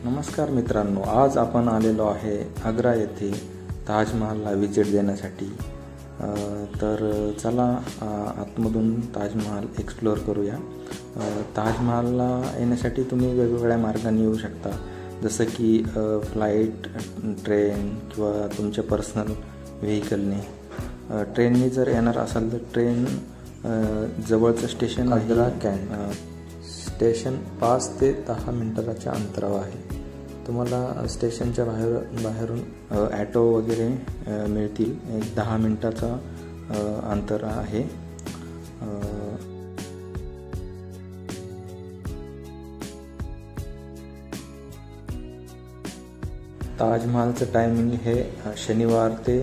नमस्कार मित्रांनो, आज आपण आलेलो आहे आग्रा येथे ताजमहलला व्हिजिट देण्यासाठी। तर चला आतमधून ताजमहल एक्सप्लोअर करूया। ताजमहलला येण्यासाठी तुम्ही वेगवेगळ्या मार्गाने येऊ शकता, जसं की फ्लाईट, ट्रेन किंवा तुमच्या पर्सनल व्हेकलने। ट्रेनने जर येणार असाल तर ट्रेन जवळचं स्टेशन आग्रा कॅन्ट स्टेशन 5 ते 10 मिनिटाच्या अंतरावर आहे। तुम्हाला स्टेशनच्या बाहेरून ॲटो वगैरे मिळतील। एक 10 मिनिटाचा अंतर आहे। ताजमहलचं टायमिंग हे शनिवार ते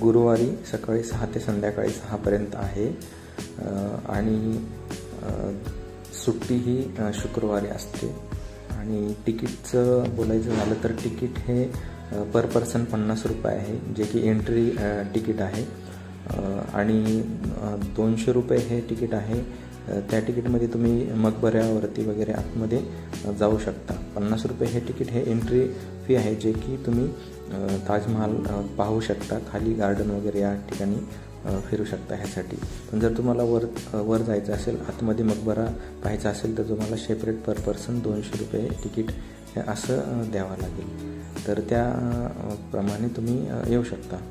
गुरुवारी सकाळी 6 ते संध्याकाळी 6 पर्यंत आहे आणि सुट्टी ही शुक्रवारी असते। आणि तिकीटचं बोलायचं झालं तर तिकीट हे पर पर्सन 50 रुपये आहे, जे की एंट्री तिकीट आहे। आणि 200 रुपये हे तिकीट आहे। त्या तिकीटमध्ये तुम्ही मकबऱ्यावरती वगैरे आतमध्ये जाऊ शकता। 50 रुपये हे तिकीट हे एंट्री फी आहे, जे की तुम्ही ताजमहल पाहू शकता। खाली गार्डन वगैरे या ठिकाणी फिरू शकता ह्यासाठी। पण जर तुम्हाला वर जायचं असेल, आतमध्ये मकबरा पाहायचा असेल, तर तुम्हाला सेपरेट पर पर्सन 200 रुपये तिकीट हे असं द्यावं लागेल। तर त्याप्रमाणे तुम्ही येऊ शकता।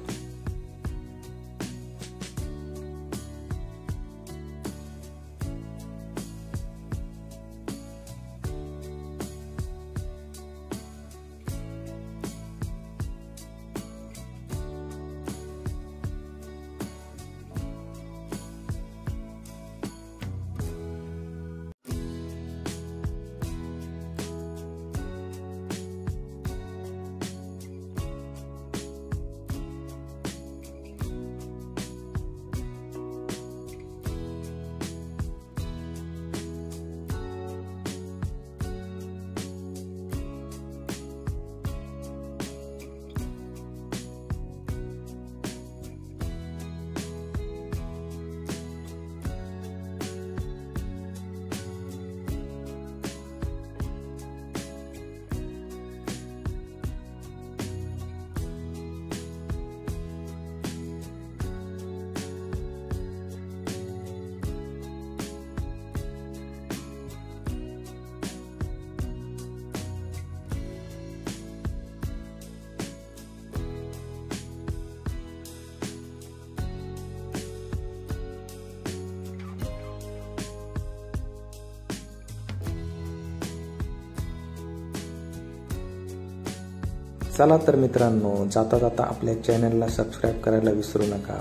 चला तर मित्रांनो, जाता जाता आपल्या चॅनलला सबस्क्राईब करायला विसरू नका।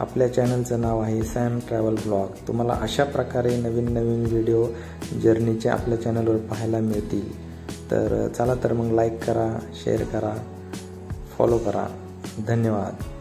आपल्या चॅनलचं नाव आहे सॅम ट्रॅव्हल ब्लॉग। तुम्हाला अशा प्रकारे नवीन नवीन व्हिडिओ जर्नीचे आपल्या चॅनलवर पाहायला मिळतील। तर चला तर मग लाईक करा, शेअर करा, फॉलो करा। धन्यवाद।